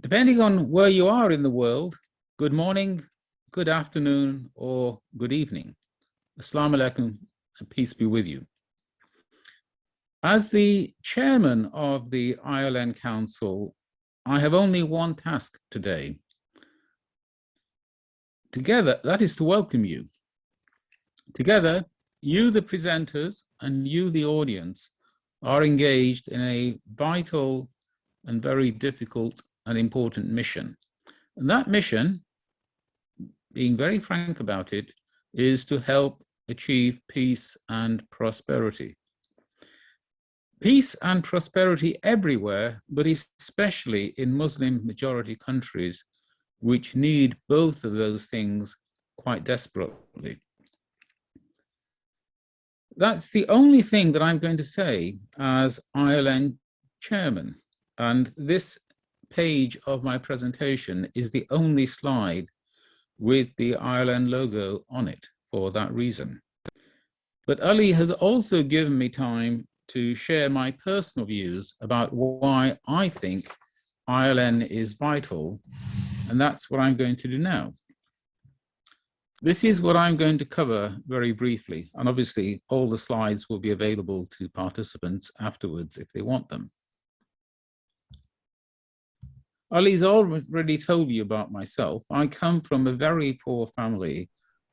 Depending on where you are in the world, good morning, good afternoon, or good evening. Assalamu alaikum and peace be with you. As the chairman of the ILN Council, I have only one task today. Together, that is to welcome you. Together, you, the presenters, and you, the audience, are engaged in a vital and very difficult and important mission. And that mission, being very frank about it, is to help achieve peace and prosperity. Peace and prosperity everywhere, but especially in Muslim majority countries, which need both of those things quite desperately. That's the only thing that I'm going to say as ILN chairman. And this page of my presentation is the only slide with the ILN logo on it for that reason. But Ali has also given me time to share my personal views about why I think ILN is vital, and that's what I'm going to do now. This is what I'm going to cover very briefly, and obviously all the slides will be available to participants afterwards if they want them. Ali's already told you about myself. I come from a very poor family.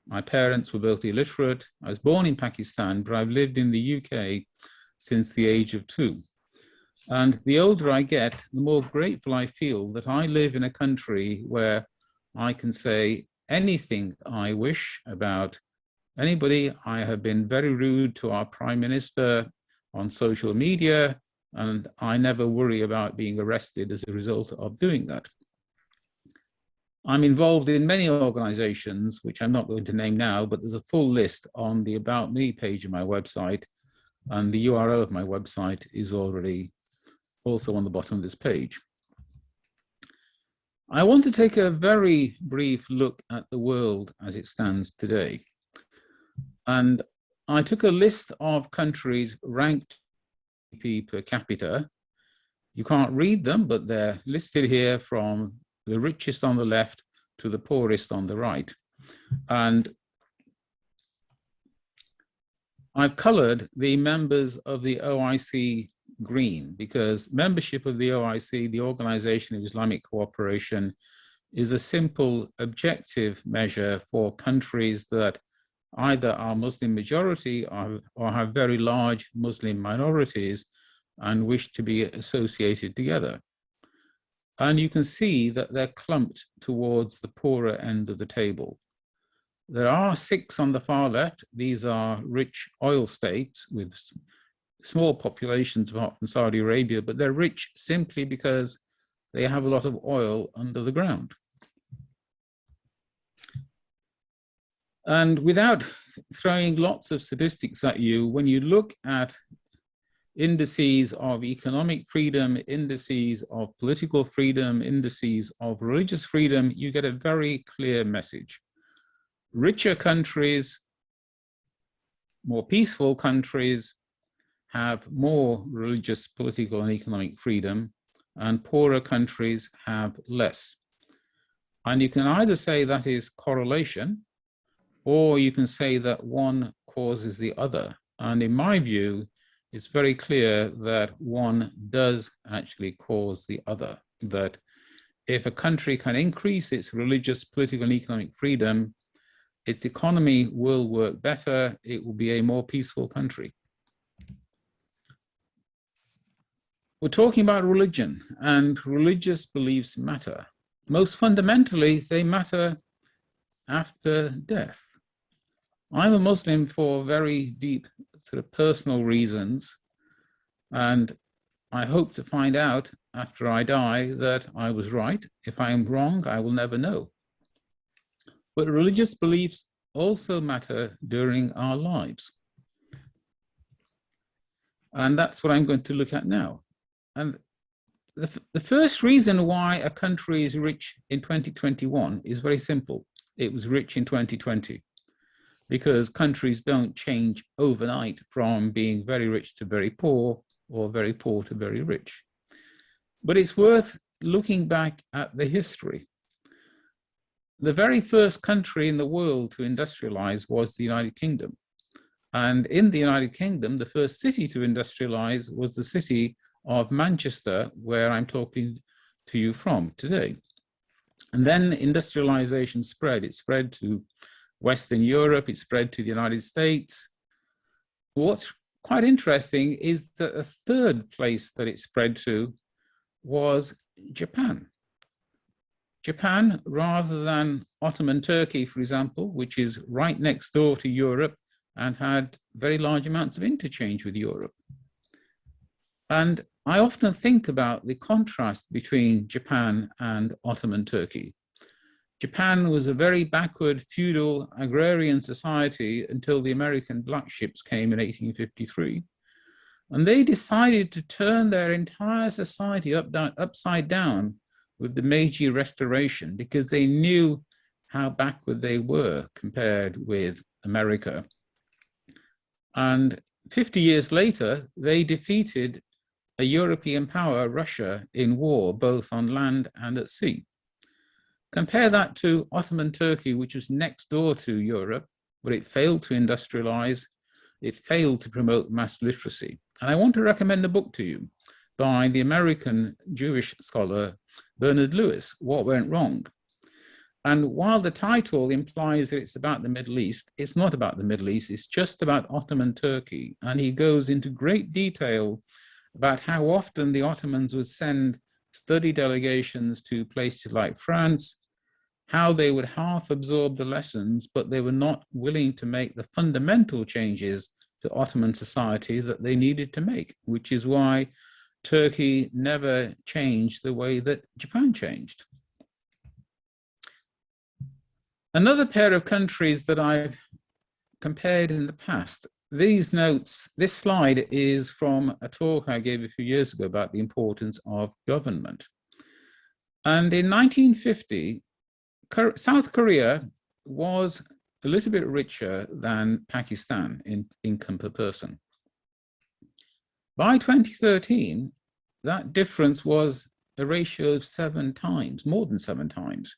My parents were both illiterate. I was born in Pakistan, but I've lived in the UK since the age of 2. And the older I get, the more grateful I feel that I live in a country where I can say anything I wish about anybody. I have been very rude to our Prime Minister on social media, and I never worry about being arrested as a result of doing that. I'm involved in many organizations, which I'm not going to name now, but there's a full list on the About Me page of my website, and the URL of my website is already also on the bottom of this page. I want to take a very brief look at the world as it stands today. And I took a list of countries ranked GDP per capita. You can't read them, but they're listed here from the richest on the left to the poorest on the right. And I've colored the members of the OIC green because membership of the OIC, the Organization of Islamic Cooperation, is a simple objective measure for countries that either are Muslim majority or have very large Muslim minorities and wish to be associated together. And you can see that they're clumped towards the poorer end of the table. There are 6 on the far left. These are rich oil states with small populations apart from Saudi Arabia, but they're rich simply because they have a lot of oil under the ground. And without throwing lots of statistics at you, when you look at indices of economic freedom, indices of political freedom, indices of religious freedom, you get a very clear message. Richer countries, more peaceful countries have more religious, political, and economic freedom, and poorer countries have less. And you can either say that is correlation, or you can say that one causes the other. And in my view, it's very clear that one does actually cause the other. That if a country can increase its religious, political, and economic freedom, its economy will work better, it will be a more peaceful country. We're talking about religion, and religious beliefs matter. Most fundamentally, they matter after death. I'm a Muslim for very deep sort of personal reasons, and I hope to find out after I die that I was right. If I am wrong, I will never know. But religious beliefs also matter during our lives. And that's what I'm going to look at now. And the first reason why a country is rich in 2021 is very simple. It was rich in 2020 because countries don't change overnight from being very rich to very poor or very poor to very rich. But it's worth looking back at the history. The very first country in the world to industrialize was the United Kingdom. And in the United Kingdom, the first city to industrialize was the city of Manchester, where I'm talking to you from today. And then industrialization spread. It spread to Western Europe, it spread to the United States. What's quite interesting is that a third place that it spread to was Japan. Japan, rather than Ottoman Turkey, for example, which is right next door to Europe and had very large amounts of interchange with Europe. And I often think about the contrast between Japan and Ottoman Turkey. Japan was a very backward feudal agrarian society until the American black ships came in 1853. And they decided to turn their entire society upside down with the Meiji Restoration because they knew how backward they were compared with America. And 50 years later, they defeated a European power, Russia, in war, both on land and at sea. Compare that to Ottoman Turkey, which was next door to Europe, but it failed to industrialize, it failed to promote mass literacy. And I want to recommend a book to you by the American Jewish scholar Bernard Lewis, What Went Wrong? And while the title implies that it's about the Middle East, it's not about the Middle East, it's just about Ottoman Turkey. And he goes into great detail about how often the Ottomans would send study delegations to places like France, how they would half absorb the lessons, but they were not willing to make the fundamental changes to Ottoman society that they needed to make, which is why Turkey never changed the way that Japan changed. Another pair of countries that I've compared in the past, these notes, this slide is from a talk I gave a few years ago about the importance of government. And in 1950, South Korea was a little bit richer than Pakistan in income per person. By 2013, that difference was a ratio of 7 times, more than 7 times.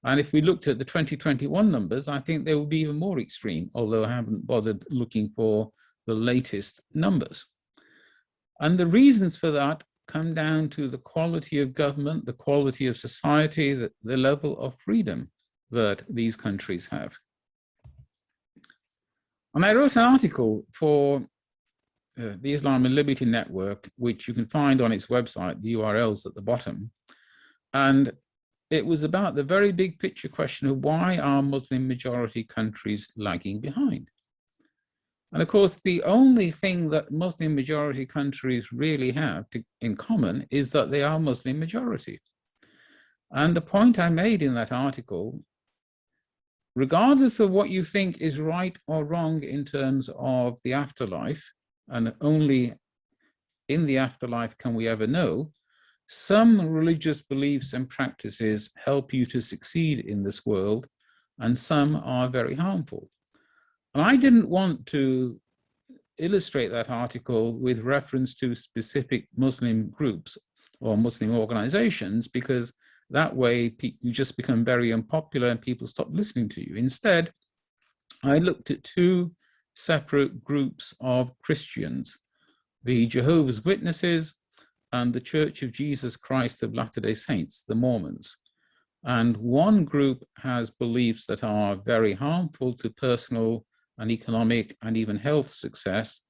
And if we looked at the 2021 numbers, I think they would be even more extreme, although I haven't bothered looking for the latest numbers. And the reasons for that come down to the quality of government, the quality of society, the level of freedom that these countries have. And I wrote an article for the Islam and Liberty Network, which you can find on its website, the URL's at the bottom. And it was about the very big picture question of why are Muslim majority countries lagging behind? And of course, the only thing that Muslim majority countries really have in common is that they are Muslim majority. And the point I made in that article, regardless of what you think is right or wrong in terms of the afterlife, and only in the afterlife can we ever know, some religious beliefs and practices help you to succeed in this world, and some are very harmful. And I didn't want to illustrate that article with reference to specific Muslim groups or Muslim organizations, because that way you just become very unpopular and people stop listening to you. Instead, I looked at 2 separate groups of Christians, the Jehovah's Witnesses and the Church of Jesus Christ of Latter-day Saints, the Mormons. And one group has beliefs that are very harmful to personal and economic and even health success,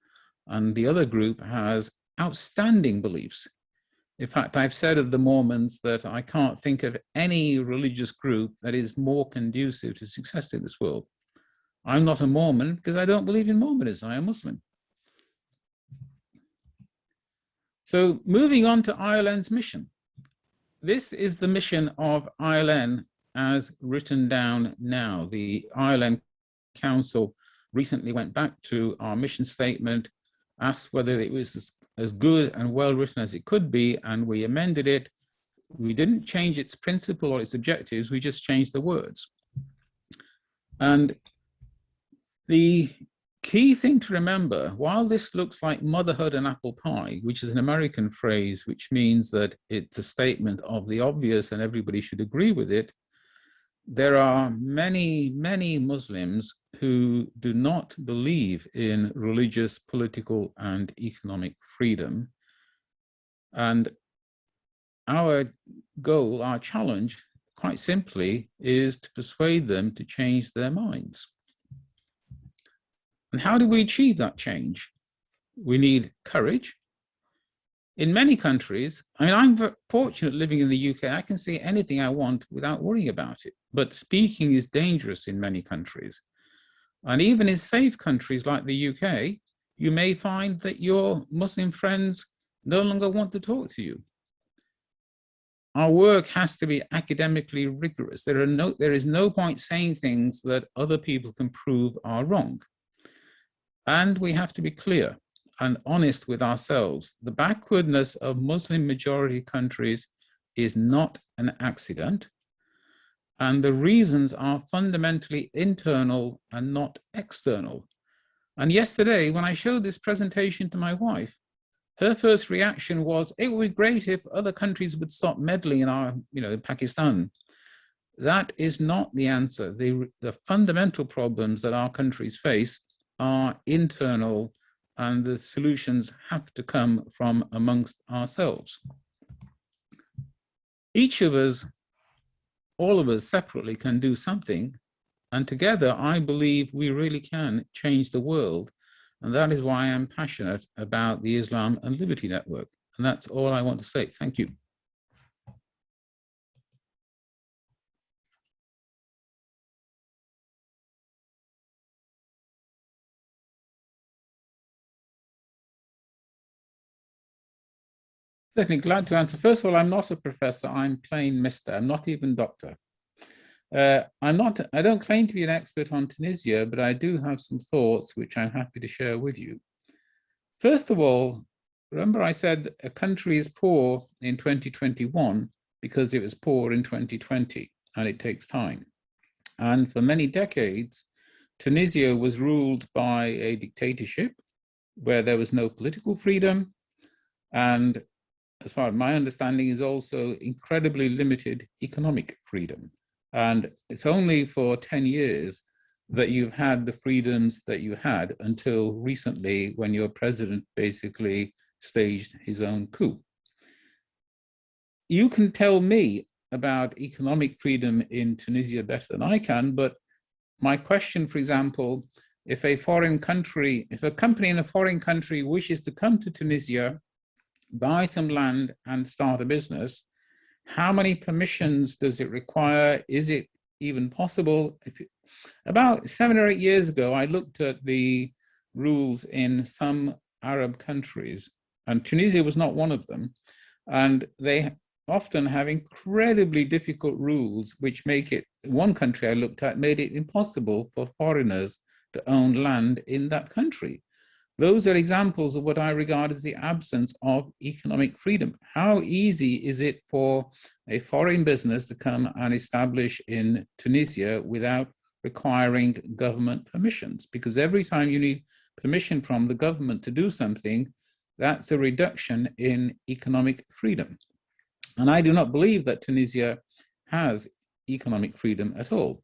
and the other group has outstanding beliefs. In fact, I've said of the Mormons that I can't think of any religious group that is more conducive to success in this world. I'm not a Mormon because I don't believe in Mormonism. I am Muslim. So moving on to ILN's mission. This is the mission of ILN as written down now. The ILN Council recently went back to our mission statement, asked whether it was as good and well written as it could be, and we amended it. We didn't change its principle or its objectives, we just changed the words. And the key thing to remember, while this looks like motherhood and apple pie, which is an American phrase, which means that it's a statement of the obvious and everybody should agree with it, there are many, many Muslims who do not believe in religious, political, and economic freedom. And our goal, our challenge, quite simply, is to persuade them to change their minds. And how do we achieve that change? We need courage. In many countries, I mean, I'm fortunate living in the UK, I can say anything I want without worrying about it. But speaking is dangerous in many countries. And even in safe countries like the UK, you may find that your Muslim friends no longer want to talk to you. Our work has to be academically rigorous. There is no point saying things that other people can prove are wrong. And we have to be clear and honest with ourselves. The backwardness of Muslim majority countries is not an accident. And the reasons are fundamentally internal and not external. And yesterday, when I showed this presentation to my wife, her first reaction was, it would be great if other countries would stop meddling in our, Pakistan. That is not the answer. The fundamental problems that our countries face are internal, and the solutions have to come from amongst ourselves. Each of us, all of us separately, can do something, and together I believe we really can change the world. And that is why I'm passionate about the Islam and Liberty Network. And that's all I want to say. Thank you. Certainly glad to answer. First of all, I'm not a professor. I'm plain Mr. I'm not even doctor. I don't claim to be an expert on Tunisia, but I do have some thoughts which I'm happy to share with you. First of all, remember I said a country is poor in 2021 because it was poor in 2020, and it takes time. And for many decades, Tunisia was ruled by a dictatorship where there was no political freedom, and as far as my understanding is also incredibly limited economic freedom. And it's only for 10 years that you've had the freedoms that you had until recently, when your president basically staged his own coup. You can tell me about economic freedom in Tunisia better than I can, but my question, for example, if a company in a foreign country wishes to come to Tunisia, buy some land and start a business, how many permissions does it require? Is it even possible? About 7 or 8 years ago, I looked at the rules in some Arab countries, and Tunisia was not one of them. And they often have incredibly difficult rules, which make it, one country I looked at, made it impossible for foreigners to own land in that country. Those are examples of what I regard as the absence of economic freedom. How easy is it for a foreign business to come and establish in Tunisia without requiring government permissions? Because every time you need permission from the government to do something, that's a reduction in economic freedom. And I do not believe that Tunisia has economic freedom at all.